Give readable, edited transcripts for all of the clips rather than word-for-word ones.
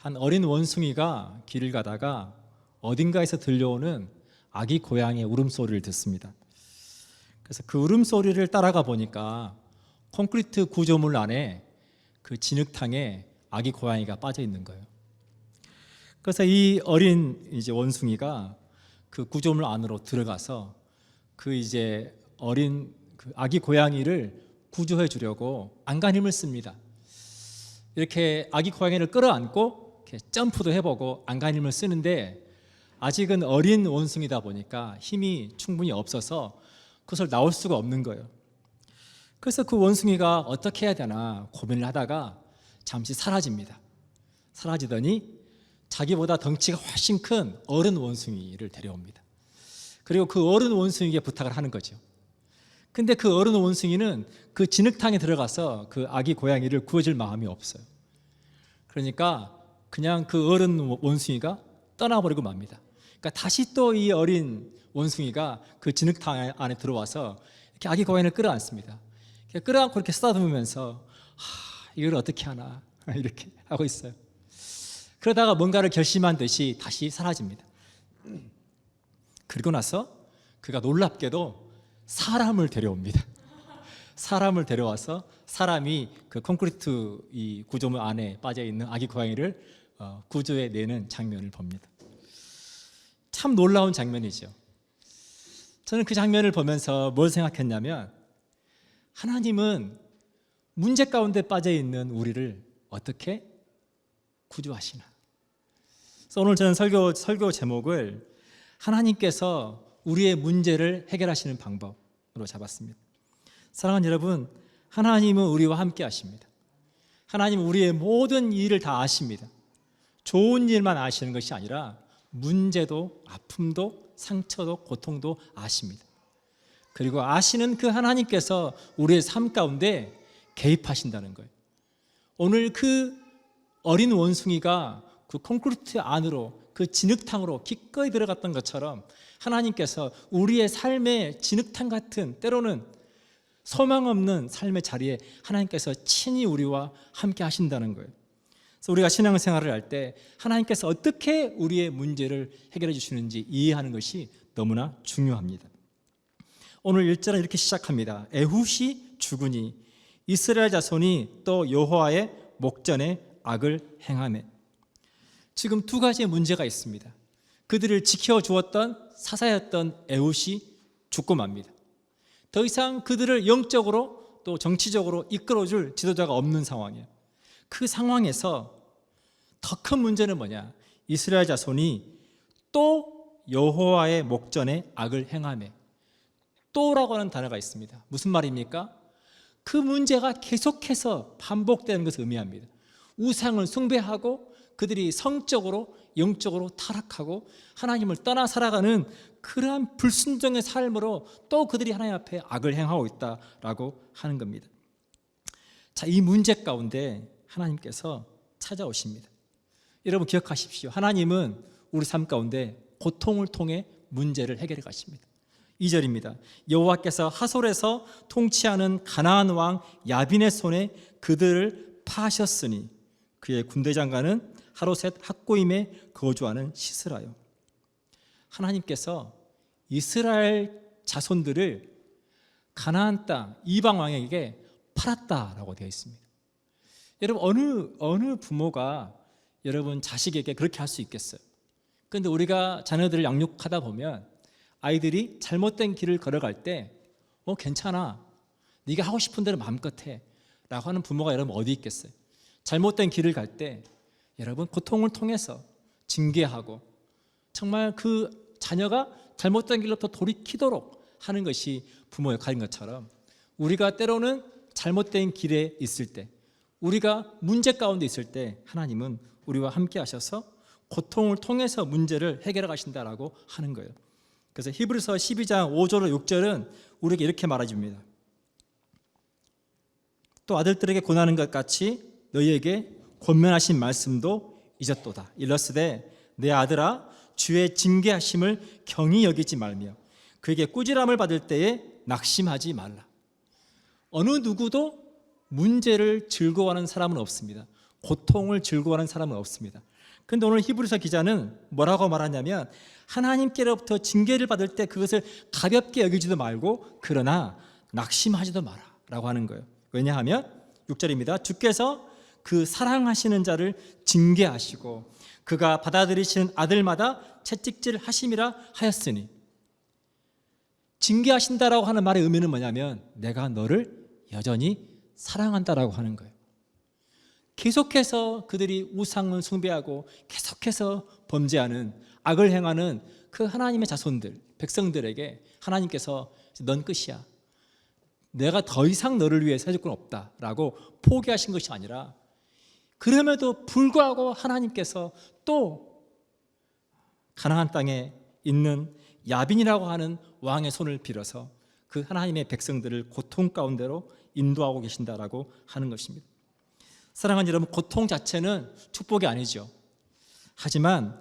한 어린 원숭이가 길을 가다가 어딘가에서 들려오는 아기 고양이의 울음소리를 듣습니다. 그래서 그 울음소리를 따라가 보니까 콘크리트 구조물 안에 그 진흙탕에 아기 고양이가 빠져 있는 거예요. 그래서 이 어린 원숭이가 그 구조물 안으로 들어가서 그 어린 그 아기 고양이를 구조해 주려고 안간힘을 씁니다. 이렇게 아기 고양이를 끌어안고 이렇게 점프도 해보고 안간힘을 쓰는데 아직은 어린 원숭이다 보니까 힘이 충분히 없어서 그것을 나올 수가 없는 거예요. 그래서 그 원숭이가 어떻게 해야 되나 고민을 하다가 잠시 사라집니다. 사라지더니 자기보다 덩치가 훨씬 큰 어른 원숭이를 데려옵니다. 그리고 그 어른 원숭이에게 부탁을 하는 거죠. 근데 그 어른 원숭이는 그 진흙탕에 들어가서 그 아기 고양이를 구해줄 마음이 없어요. 그러니까 그냥 그 어른 원숭이가 떠나버리고 맙니다. 그러니까 다시 또 이 어린 원숭이가 그 진흙탕 안에 들어와서 이렇게 아기 고양이를 끌어안습니다. 끌어안고 이렇게 쓰다듬으면서 이걸 어떻게 하나 이렇게 하고 있어요. 그러다가 뭔가를 결심한 듯이 다시 사라집니다. 그리고 나서 그가 놀랍게도 사람을 데려옵니다. 사람을 데려와서 사람이 그 콘크리트 이 구조물 안에 빠져 있는 아기 고양이를 구조해 내는 장면을 봅니다. 참 놀라운 장면이죠. 저는 그 장면을 보면서 뭘 생각했냐면 하나님은 문제 가운데 빠져 있는 우리를 어떻게 구조하시나. 그래서 오늘 저는 설교 제목을 하나님께서 우리의 문제를 해결하시는 방법으로 잡았습니다. 사랑하는 여러분, 하나님은 우리와 함께 하십니다. 하나님은 우리의 모든 일을 다 아십니다. 좋은 일만 아시는 것이 아니라 문제도 아픔도 상처도 고통도 아십니다. 그리고 아시는 그 하나님께서 우리의 삶 가운데 개입하신다는 거예요. 오늘 그 어린 원숭이가 그 콘크리트 안으로 그 진흙탕으로 기꺼이 들어갔던 것처럼 하나님께서 우리의 삶의 진흙탕 같은 때로는 소망 없는 삶의 자리에 하나님께서 친히 우리와 함께 하신다는 거예요. 그래서 우리가 신앙생활을 할 때 하나님께서 어떻게 우리의 문제를 해결해 주시는지 이해하는 것이 너무나 중요합니다. 오늘 1절은 이렇게 시작합니다. 에훗이 죽으니 이스라엘 자손이 또 여호와의 목전에 악을 행하매. 지금 두 가지의 문제가 있습니다. 그들을 지켜주었던 사사였던 에훗이 죽고 맙니다. 더 이상 그들을 영적으로 또 정치적으로 이끌어줄 지도자가 없는 상황이에요. 그 상황에서 더 큰 문제는 뭐냐? 이스라엘 자손이 또 여호와의 목전에 악을 행하매. 또라고 하는 단어가 있습니다. 무슨 말입니까? 그 문제가 계속해서 반복되는 것을 의미합니다. 우상을 숭배하고 그들이 성적으로 영적으로 타락하고 하나님을 떠나 살아가는 그러한 불순종의 삶으로 또 그들이 하나님 앞에 악을 행하고 있다라고 하는 겁니다. 자, 이 문제 가운데 하나님께서 찾아오십니다. 여러분 기억하십시오. 하나님은 우리 삶 가운데 고통을 통해 문제를 해결해 가십니다. 2절입니다. 여호와께서 하솔에서 통치하는 가나안 왕 야빈의 손에 그들을 파하셨으니 그의 군대 장관은 하로셋 학고임에 거주하는 시스라요. 하나님께서 이스라엘 자손들을 가나안 땅 이방 왕에게 팔았다라고 되어 있습니다. 여러분 어느 부모가 여러분 자식에게 그렇게 할 수 있겠어요? 그런데 우리가 자녀들을 양육하다 보면 아이들이 잘못된 길을 걸어갈 때 괜찮아, 네가 하고 싶은 대로 마음껏 해 라고 하는 부모가 여러분 어디 있겠어요? 잘못된 길을 갈 때 여러분 고통을 통해서 징계하고 정말 그 자녀가 잘못된 길로부터 돌이키도록 하는 것이 부모 역할인 것처럼 우리가 때로는 잘못된 길에 있을 때, 우리가 문제 가운데 있을 때 하나님은 우리와 함께 하셔서 고통을 통해서 문제를 해결해 가신다라고 하는 거예요. 그래서 히브리서 12장 5절로 6절은 우리에게 이렇게 말해줍니다. 또 아들들에게 권하는 것 같이 너희에게 권면하신 말씀도 잊었도다. 일러스되 내 아들아 주의 징계하심을 경히 여기지 말며 그에게 꾸지람을 받을 때에 낙심하지 말라. 어느 누구도 문제를 즐거워하는 사람은 없습니다. 고통을 즐거워하는 사람은 없습니다. 근데 오늘 히브리서 기자는 뭐라고 말하냐면 하나님께로부터 징계를 받을 때 그것을 가볍게 여기지도 말고 그러나 낙심하지도 마라 라고 하는 거예요. 왜냐하면 6절입니다. 주께서 그 사랑하시는 자를 징계하시고 그가 받아들이시는 아들마다 채찍질 하심이라 하였으니, 징계하신다라고 하는 말의 의미는 뭐냐면 내가 너를 여전히 사랑한다라고 하는 거예요. 계속해서 그들이 우상을 숭배하고 계속해서 범죄하는 악을 행하는 그 하나님의 자손들, 백성들에게 하나님께서 넌 끝이야, 내가 더 이상 너를 위해 해줄 건 없다라고 포기하신 것이 아니라, 그럼에도 불구하고 하나님께서 또 가나안 땅에 있는 야빈이라고 하는 왕의 손을 빌어서 그 하나님의 백성들을 고통 가운데로 인도하고 계신다라고 하는 것입니다. 사랑하는 여러분, 고통 자체는 축복이 아니죠. 하지만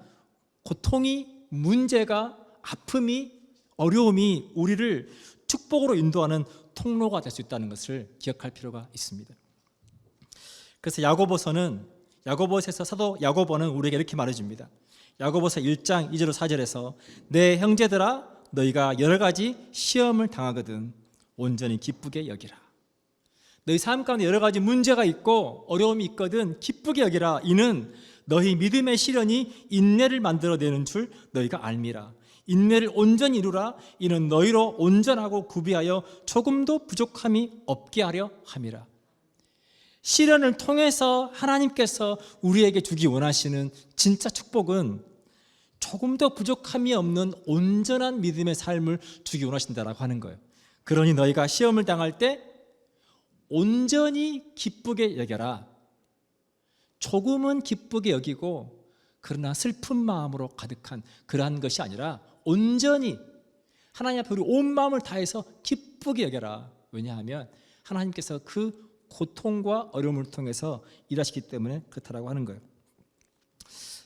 고통이, 문제가, 아픔이, 어려움이 우리를 축복으로 인도하는 통로가 될 수 있다는 것을 기억할 필요가 있습니다. 그래서 야고보서에서 사도 야고보는 우리에게 이렇게 말해줍니다. 야고보서 1장 2절 4절에서 내 형제들아 너희가 여러 가지 시험을 당하거든 온전히 기쁘게 여기라. 너희 삶 가운데 여러 가지 문제가 있고 어려움이 있거든 기쁘게 여기라. 이는 너희 믿음의 시련이 인내를 만들어내는 줄 너희가 알미라. 인내를 온전히 이루라. 이는 너희로 온전하고 구비하여 조금도 부족함이 없게 하려 함이라. 시련을 통해서 하나님께서 우리에게 주기 원하시는 진짜 축복은 조금도 부족함이 없는 온전한 믿음의 삶을 주기 원하신다라고 하는 거예요. 그러니 너희가 시험을 당할 때 온전히 기쁘게 여겨라. 조금은 기쁘게 여기고 그러나 슬픈 마음으로 가득한 그러한 것이 아니라 온전히 하나님 앞에 우리 온 마음을 다해서 기쁘게 여겨라. 왜냐하면 하나님께서 그 고통과 어려움을 통해서 일하시기 때문에 그렇다라고 하는 거예요.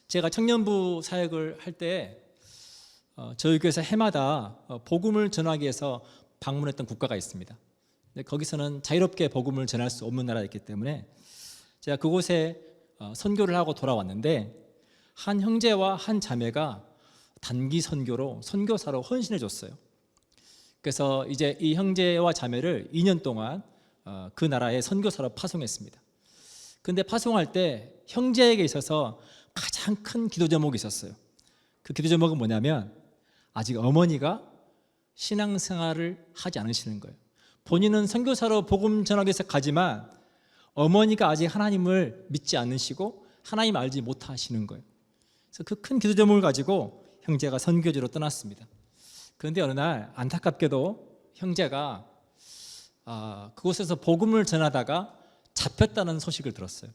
제가 청년부 사역을 할 때 저희 교회에서 해마다 복음을 전하기 위해서 방문했던 국가가 있습니다. 근데 거기서는 자유롭게 복음을 전할 수 없는 나라였기 때문에 제가 그곳에 선교를 하고 돌아왔는데 한 형제와 한 자매가 단기 선교로 선교사로 헌신해 줬어요. 그래서 이제 이 형제와 자매를 2년 동안 그 나라에 선교사로 파송했습니다. 근데 파송할 때 형제에게 있어서 가장 큰 기도 제목이 있었어요. 그 기도 제목은 뭐냐면 아직 어머니가 신앙생활을 하지 않으시는 거예요. 본인은 선교사로 복음 전하기 위해서 가지만 어머니가 아직 하나님을 믿지 않으시고 하나님 알지 못하시는 거예요. 그래서 그 큰 기도 제목을 가지고 형제가 선교지로 떠났습니다. 그런데 어느 날 안타깝게도 형제가 그곳에서 복음을 전하다가 잡혔다는 소식을 들었어요.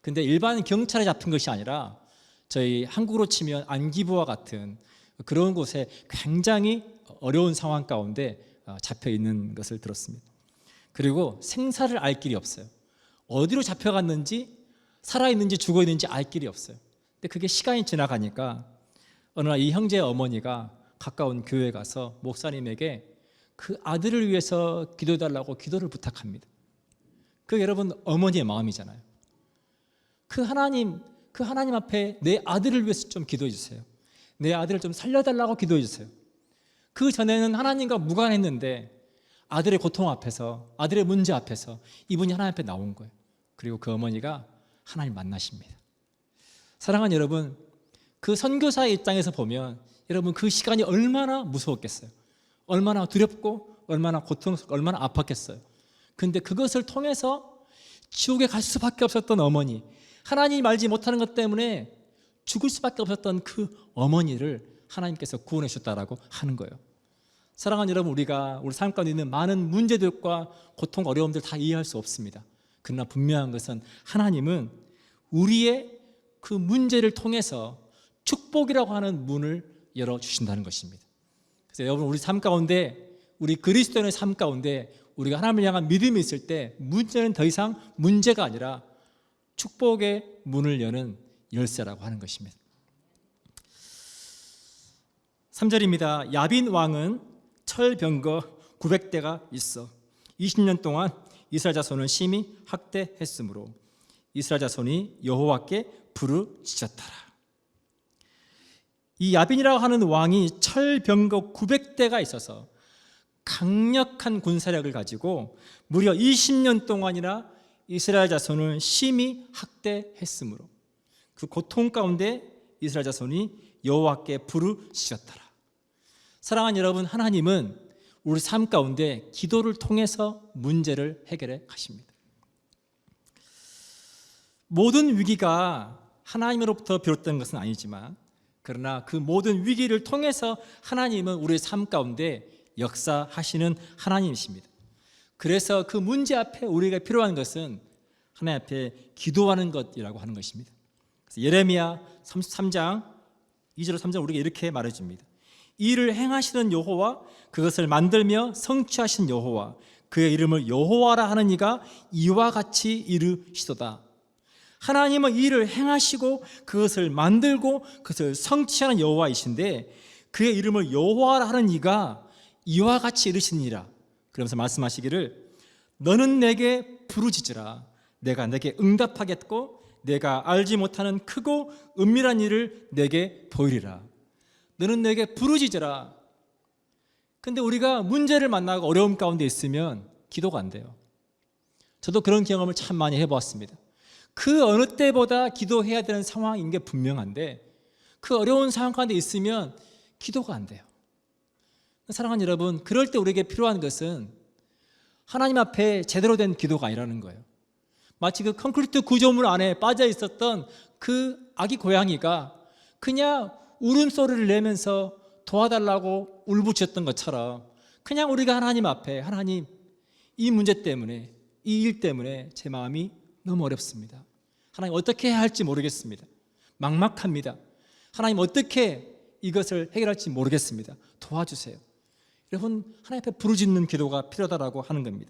근데 일반 경찰에 잡힌 것이 아니라 저희 한국으로 치면 안기부와 같은 그런 곳에 굉장히 어려운 상황 가운데 잡혀 있는 것을 들었습니다. 그리고 생사를 알 길이 없어요. 어디로 잡혀갔는지 살아있는지 죽어있는지 알 길이 없어요. 근데 그게 시간이 지나가니까 어느 날 이 형제의 어머니가 가까운 교회에 가서 목사님에게 그 아들을 위해서 기도해달라고 기도를 부탁합니다. 그 여러분 어머니의 마음이잖아요. 그 하나님 앞에 내 아들을 위해서 좀 기도해 주세요. 내 아들을 좀 살려달라고 기도해 주세요. 그 전에는 하나님과 무관했는데 아들의 고통 앞에서, 아들의 문제 앞에서 이분이 하나님 앞에 나온 거예요. 그리고 그 어머니가 하나님 만나십니다. 사랑하는 여러분, 그 선교사의 입장에서 보면 여러분 그 시간이 얼마나 무서웠겠어요. 얼마나 두렵고 얼마나 고통스럽고 얼마나 아팠겠어요. 근데 그것을 통해서 지옥에 갈 수밖에 없었던 어머니, 하나님 알지 못하는 것 때문에 죽을 수밖에 없었던 그 어머니를 하나님께서 구원해 주셨다라고 하는 거예요. 사랑하는 여러분, 우리가 우리 삶 가운데 있는 많은 문제들과 고통, 어려움들 다 이해할 수 없습니다. 그러나 분명한 것은 하나님은 우리의 그 문제를 통해서 축복이라고 하는 문을 열어주신다는 것입니다. 그래서 여러분, 우리 삶 가운데, 우리 그리스도인의 삶 가운데 우리가 하나님을 향한 믿음이 있을 때 문제는 더 이상 문제가 아니라 축복의 문을 여는 열쇠라고 하는 것입니다. 3절입니다. 야빈 왕은 철병거 900대가 있어 20년 동안 이스라엘 자손을 심히 학대했으므로 이스라엘 자손이 여호와께 부르짖었더라. 이 야빈이라고 하는 왕이 철병거 900대가 있어서 강력한 군사력을 가지고 무려 20년 동안이나 이스라엘 자손을 심히 학대했으므로 그 고통 가운데 이스라엘 자손이 여호와께 부르짖었더라. 사랑하는 여러분, 하나님은 우리 삶 가운데 기도를 통해서 문제를 해결해 가십니다. 모든 위기가 하나님으로부터 비롯된 것은 아니지만, 그러나 그 모든 위기를 통해서 하나님은 우리의 삶 가운데 역사하시는 하나님이십니다. 그래서 그 문제 앞에 우리가 필요한 것은 하나님 앞에 기도하는 것이라고 하는 것입니다. 그래서 예레미야 33장 2절 3절 우리가 이렇게 말해줍니다. 이 일을 행하시는 여호와, 그것을 만들며 성취하신 여호와, 그의 이름을 여호와라 하는 이가 이와 같이 이르시도다. 하나님은 이 일을 행하시고 그것을 만들고 그것을 성취하는 여호와이신데, 그의 이름을 여호와라 하는 이가 이와 같이 이르시니라. 그러면서 말씀하시기를, 너는 내게 부르짖으라. 내가 내게 응답하겠고 내가 알지 못하는 크고 은밀한 일을 내게 보이리라. 너는 내게 부르짖으라. 근데 우리가 문제를 만나고 어려움 가운데 있으면 기도가 안 돼요. 저도 그런 경험을 참 많이 해보았습니다. 그 어느 때보다 기도해야 되는 상황인 게 분명한데 그 어려운 상황 가운데 있으면 기도가 안 돼요. 사랑하는 여러분, 그럴 때 우리에게 필요한 것은 하나님 앞에 제대로 된 기도가 아니라는 거예요. 마치 그 콘크리트 구조물 안에 빠져 있었던 그 아기 고양이가 그냥 울음소리를 내면서 도와달라고 울부짖었던 것처럼 그냥 우리가 하나님 앞에, 하나님, 이 문제 때문에, 이 일 때문에 제 마음이 너무 어렵습니다. 하나님, 어떻게 해야 할지 모르겠습니다. 막막합니다. 하나님, 어떻게 이것을 해결할지 모르겠습니다. 도와주세요. 여러분, 하나님 앞에 부르짖는 기도가 필요하다고 하는 겁니다.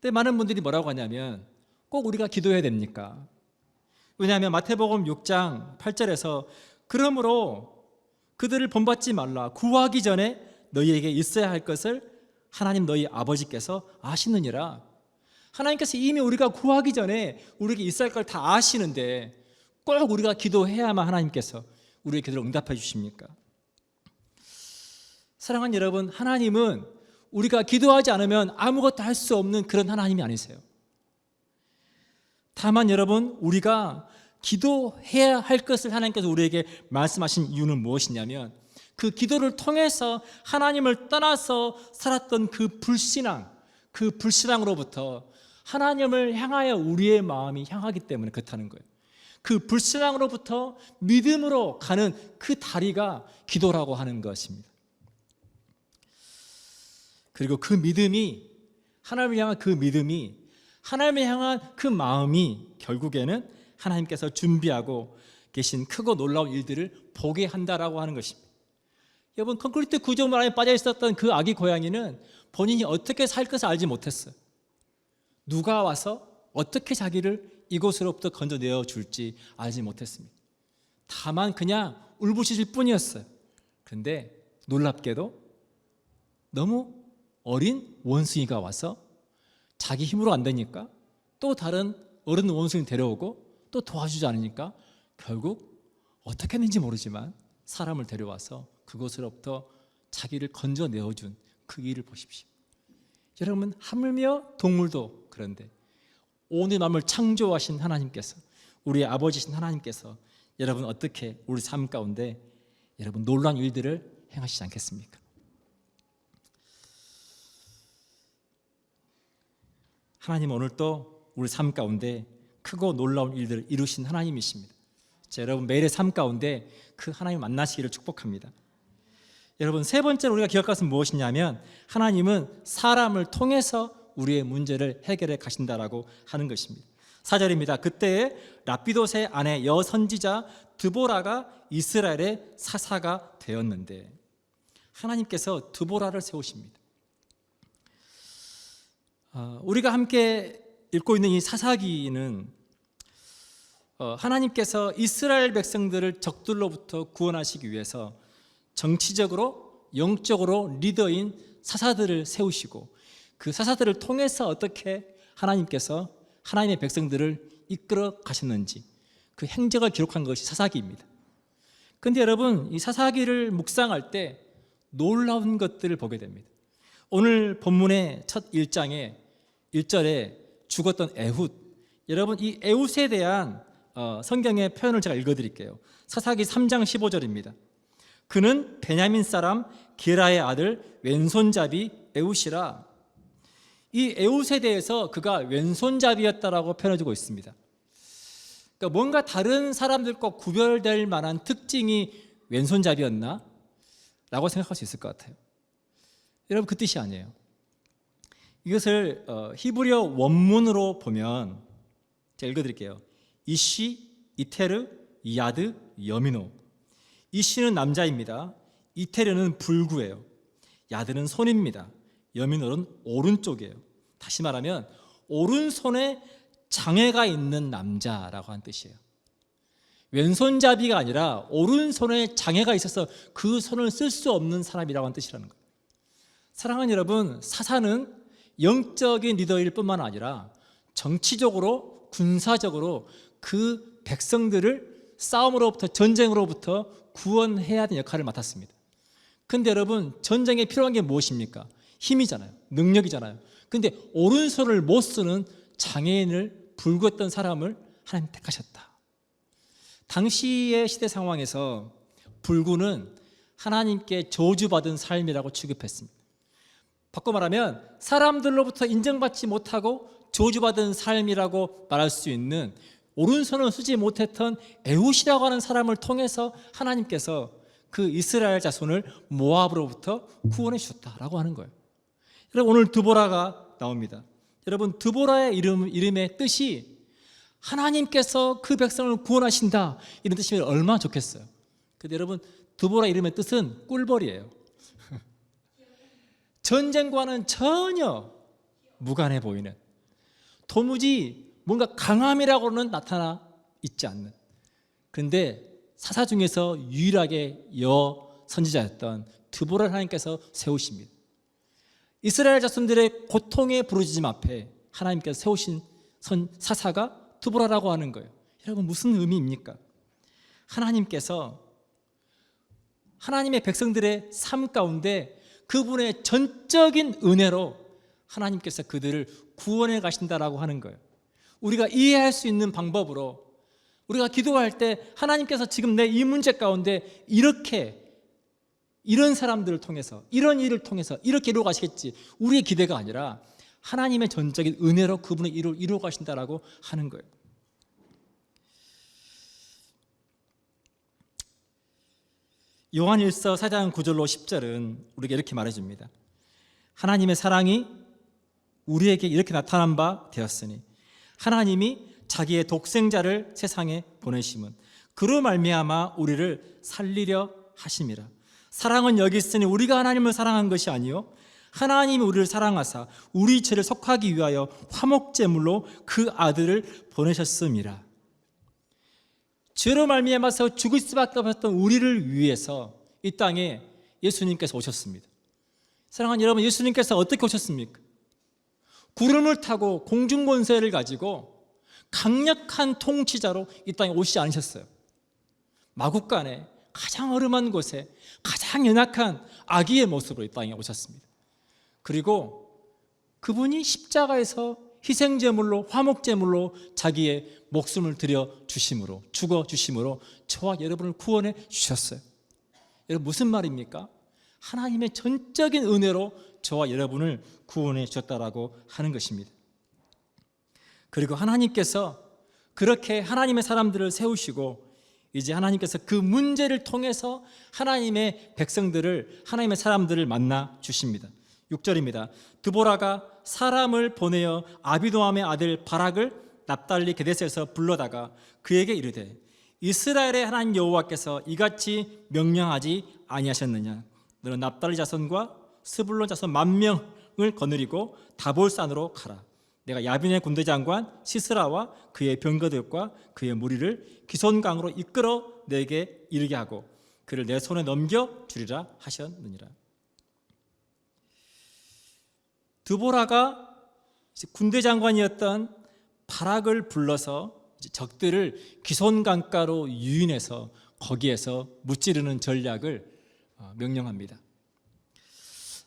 근데 많은 분들이 뭐라고 하냐면, 꼭 우리가 기도해야 됩니까? 왜냐하면 마태복음 6장 8절에서 그러므로 그들을 본받지 말라. 구하기 전에 너희에게 있어야 할 것을 하나님 너희 아버지께서 아시느니라. 하나님께서 이미 우리가 구하기 전에 우리에게 있어야 할 걸 다 아시는데 꼭 우리가 기도해야만 하나님께서 우리의 기도를 응답해 주십니까? 사랑하는 여러분, 하나님은 우리가 기도하지 않으면 아무것도 할 수 없는 그런 하나님이 아니세요. 다만 여러분, 우리가 기도해야 할 것을 하나님께서 우리에게 말씀하신 이유는 무엇이냐면, 그 기도를 통해서 하나님을 떠나서 살았던 그 불신앙으로부터 하나님을 향하여 우리의 마음이 향하기 때문에 그렇다는 거예요. 그 불신앙으로부터 믿음으로 가는 그 다리가 기도라고 하는 것입니다. 그리고 그 믿음이, 하나님을 향한 그 믿음이, 하나님을 향한 그 마음이 결국에는 하나님께서 준비하고 계신 크고 놀라운 일들을 보게 한다라고 하는 것입니다. 여러분, 콘크리트 구조물 안에 빠져 있었던 그 아기 고양이는 본인이 어떻게 살 것을 알지 못했어요. 누가 와서 어떻게 자기를 이곳으로부터 건져내어 줄지 알지 못했습니다. 다만 그냥 울부짖을 뿐이었어요. 그런데 놀랍게도 너무 어린 원숭이가 와서 자기 힘으로 안 되니까 또 다른 어른 원숭이 데려오고 또 도와주지 않으니까 결국 어떻게 했는지 모르지만 사람을 데려와서 그곳으로부터 자기를 건져내어준 그 일을 보십시오. 여러분, 하물며 동물도 그런데 온 만물 창조하신 하나님께서, 우리의 아버지신 하나님께서 여러분 어떻게 우리 삶 가운데 여러분 놀라운 일들을 행하시지 않겠습니까? 하나님 오늘 또 우리 삶 가운데 크고 놀라운 일들을 이루신 하나님이십니다. 자, 여러분 매일의 삶 가운데 그 하나님 만나시기를 축복합니다. 여러분, 세 번째로 우리가 기억할 것은 무엇이냐면, 하나님은 사람을 통해서 우리의 문제를 해결해 가신다라고 하는 것입니다. 4절입니다. 그때에 라피도스의 아내 여선지자 드보라가 이스라엘의 사사가 되었는데, 하나님께서 드보라를 세우십니다. 우리가 함께 읽고 있는 이 사사기는 하나님께서 이스라엘 백성들을 적들로부터 구원하시기 위해서 정치적으로, 영적으로 리더인 사사들을 세우시고 그 사사들을 통해서 어떻게 하나님께서 하나님의 백성들을 이끌어 가셨는지 그 행적을 기록한 것이 사사기입니다. 그런데 여러분, 이 사사기를 묵상할 때 놀라운 것들을 보게 됩니다. 오늘 본문의 첫 1장에 1절에 죽었던 에훗, 여러분 이 에훗에 대한 성경의 표현을 제가 읽어드릴게요. 사사기 3장 15절입니다. 그는 베냐민 사람 게라의 아들 왼손잡이 에훗이라. 이 에훗에 대해서 그가 왼손잡이였다라고 표현해주고 있습니다. 그러니까 뭔가 다른 사람들과 구별될 만한 특징이 왼손잡이였나? 라고 생각할 수 있을 것 같아요. 여러분, 그 뜻이 아니에요. 이것을 히브리어 원문으로 보면 제가 읽어드릴게요. 이시, 이테르, 야드, 여미노. 이시는 남자입니다. 이테르는 불구예요. 야드는 손입니다. 여미노는 오른쪽이에요. 다시 말하면 오른손에 장애가 있는 남자라고 하는 뜻이에요. 왼손잡이가 아니라 오른손에 장애가 있어서 그 손을 쓸 수 없는 사람이라고 하는 뜻이라는 거예요. 사랑하는 여러분, 사사는 영적인 리더일 뿐만 아니라 정치적으로, 군사적으로 그 백성들을 싸움으로부터, 전쟁으로부터 구원해야 하는 역할을 맡았습니다. 근데 여러분, 전쟁에 필요한 게 무엇입니까? 힘이잖아요. 능력이잖아요. 근데 오른손을 못 쓰는 장애인을 불구했던 사람을 하나님 택하셨다. 당시의 시대 상황에서 불구는 하나님께 저주받은 삶이라고 취급했습니다. 바꿔 말하면 사람들로부터 인정받지 못하고 저주받은 삶이라고 말할 수 있는, 오른손을 쓰지 못했던 에훗이라고 하는 사람을 통해서 하나님께서 그 이스라엘 자손을 모압으로부터 구원해 주셨다라고 하는 거예요. 여러분, 오늘 드보라가 나옵니다. 여러분, 드보라의 이름의 뜻이 하나님께서 그 백성을 구원하신다, 이런 뜻이면 얼마나 좋겠어요. 근데 여러분, 드보라 이름의 뜻은 꿀벌이에요. 전쟁과는 전혀 무관해 보이는, 도무지 뭔가 강함이라고는 나타나 있지 않는, 그런데 사사 중에서 유일하게 선지자였던 드보라를 하나님께서 세우십니다. 이스라엘 자손들의 고통의 부르짖음 앞에 하나님께서 세우신 사사가 드보라라고 하는 거예요. 여러분, 무슨 의미입니까? 하나님께서 하나님의 백성들의 삶 가운데 그분의 전적인 은혜로 하나님께서 그들을 구원해 가신다라고 하는 거예요. 우리가 이해할 수 있는 방법으로 우리가 기도할 때 하나님께서 지금 내 이 문제 가운데 이런 사람들을 통해서, 이런 일을 통해서 이렇게 이루어 가시겠지, 우리의 기대가 아니라 하나님의 전적인 은혜로 그분의 일을 이루어 가신다라고 하는 거예요. 요한일서 4장 9절로 10절은 우리에게 이렇게 말해줍니다. 하나님의 사랑이 우리에게 이렇게 나타난 바 되었으니 하나님이 자기의 독생자를 세상에 보내심은 그로 말미암아 우리를 살리려 하심이라. 사랑은 여기 있으니 우리가 하나님을 사랑한 것이 아니요 하나님이 우리를 사랑하사 우리 죄를 속하기 위하여 화목제물로 그 아들을 보내셨음이라. 죄로 말미암아서 죽을 수밖에 없었던 우리를 위해서 이 땅에 예수님께서 오셨습니다. 사랑하는 여러분, 예수님께서 어떻게 오셨습니까? 구름을 타고 공중권세를 가지고 강력한 통치자로 이 땅에 오시지 않으셨어요. 마국간에 가장 어름한 곳에 가장 연약한 아기의 모습으로 이 땅에 오셨습니다. 그리고 그분이 십자가에서 희생제물로, 화목제물로 자기의 목숨을 들여 주심으로, 죽어 주심으로 저와 여러분을 구원해 주셨어요. 여러분, 무슨 말입니까? 하나님의 전적인 은혜로 저와 여러분을 구원해 주셨다라고 하는 것입니다. 그리고 하나님께서 그렇게 하나님의 사람들을 세우시고 이제 하나님께서 그 문제를 통해서 하나님의 백성들을, 하나님의 사람들을 만나 주십니다. 6절입니다. 드보라가 사람을 보내어 아비노함의 아들 바락을 납달리 게데스에서 불러다가 그에게 이르되 이스라엘의 하나님 여호와께서 이같이 명령하지 아니하셨느냐? 너는 납달리 자손과 스불론 자손 10,000명을 거느리고 다볼산으로 가라. 내가 야빈의 군대 장관 시스라와 그의 병거들과 그의 무리를 기손강으로 이끌어 내게 이르게 하고 그를 내 손에 넘겨 주리라 하셨느니라. 드보라가 군대 장관이었던 바락을 불러서 적들을 기손강가로 유인해서 거기에서 무찌르는 전략을 명령합니다.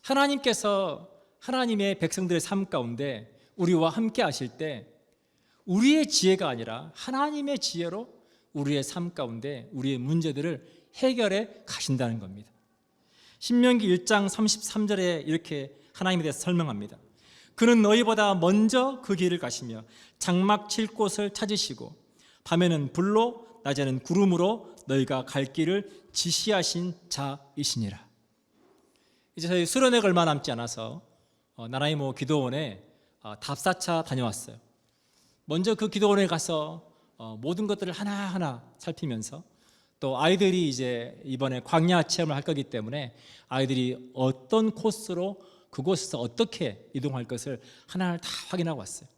하나님께서 하나님의 백성들의 삶 가운데 우리와 함께 하실 때 우리의 지혜가 아니라 하나님의 지혜로 우리의 삶 가운데 우리의 문제들을 해결해 가신다는 겁니다. 신명기 1장 33절에 이렇게 하나님에 대해서 설명합니다. 그는 너희보다 먼저 그 길을 가시며 장막 칠 곳을 찾으시고 밤에는 불로 낮에는 구름으로 너희가 갈 길을 지시하신 자이시니라. 이제 저희 수련회가 얼마 남지 않아서 나나이모 기도원에 답사차 다녀왔어요. 먼저 그 기도원에 가서 모든 것들을 하나하나 살피면서 또 아이들이 이제 이번에 광야 체험을 할 거기 때문에 아이들이 어떤 코스로 그곳에서 어떻게 이동할 것을 하나하나 다 확인하고 왔어요.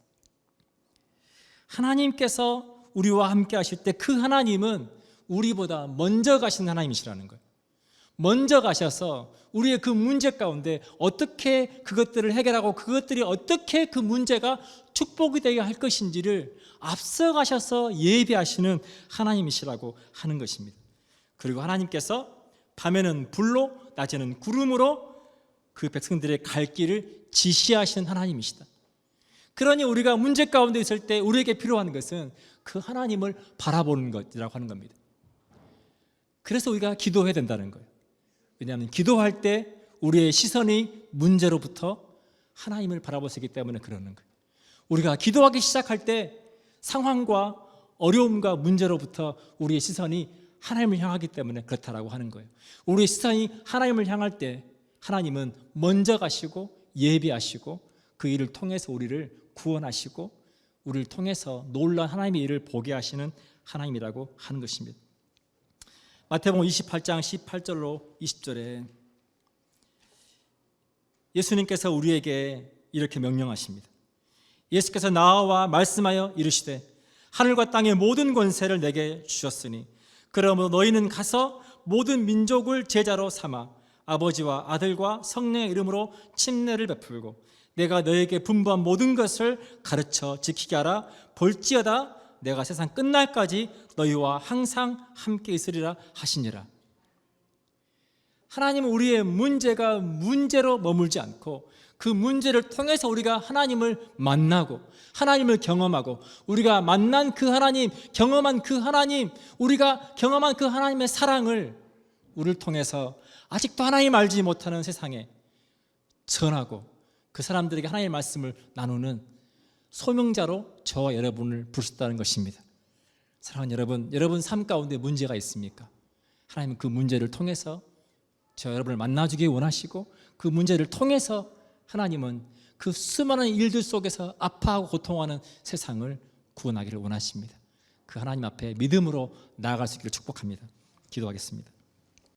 하나님께서 우리와 함께 하실 때 그 하나님은 우리보다 먼저 가신 하나님이시라는 거예요. 먼저 가셔서 우리의 그 문제 가운데 어떻게 그것들을 해결하고 그것들이 어떻게 그 문제가 축복이 되게 할 것인지를 앞서 가셔서 예비하시는 하나님이시라고 하는 것입니다. 그리고 하나님께서 밤에는 불로 낮에는 구름으로 그 백성들의 갈 길을 지시하시는 하나님이시다. 그러니 우리가 문제 가운데 있을 때 우리에게 필요한 것은 그 하나님을 바라보는 것이라고 하는 겁니다. 그래서 우리가 기도해야 된다는 거예요. 왜냐하면 기도할 때 우리의 시선이 문제로부터 하나님을 바라볼 수 있기 때문에 그러는 거예요. 우리가 기도하기 시작할 때 상황과 어려움과 문제로부터 우리의 시선이 하나님을 향하기 때문에 그렇다라고 하는 거예요. 우리의 시선이 하나님을 향할 때 하나님은 먼저 가시고 예비하시고 그 일을 통해서 우리를 구원하시고 우리를 통해서 놀라운 하나님의 일을 보게 하시는 하나님이라고 하는 것입니다. 마태복음 28장 18절로 20절에 예수님께서 우리에게 이렇게 명령하십니다. 예수께서 나와 말씀하여 이르시되 하늘과 땅의 모든 권세를 내게 주셨으니 그러므로 너희는 가서 모든 민족을 제자로 삼아 아버지와 아들과 성령의 이름으로 침례를 베풀고 내가 너희에게 분부한 모든 것을 가르쳐 지키게 하라. 볼지어다 내가 세상 끝날까지 너희와 항상 함께 있으리라 하시니라. 하나님은 우리의 문제가 문제로 머물지 않고 그 문제를 통해서 우리가 하나님을 만나고 하나님을 경험하고 우리가 만난 그 하나님, 경험한 그 하나님, 우리가 경험한 그 하나님의 사랑을 우리를 통해서 아직도 하나님 알지 못하는 세상에 전하고 그 사람들에게 하나님의 말씀을 나누는 소명자로 저와 여러분을 부르셨다는 것입니다. 사랑하는 여러분, 여러분 삶 가운데 문제가 있습니까? 하나님은 그 문제를 통해서 저 여러분을 만나주기 원하시고 그 문제를 통해서 하나님은 그 수많은 일들 속에서 아파하고 고통하는 세상을 구원하기를 원하십니다. 그 하나님 앞에 믿음으로 나아갈 수 있기를 축복합니다. 기도하겠습니다.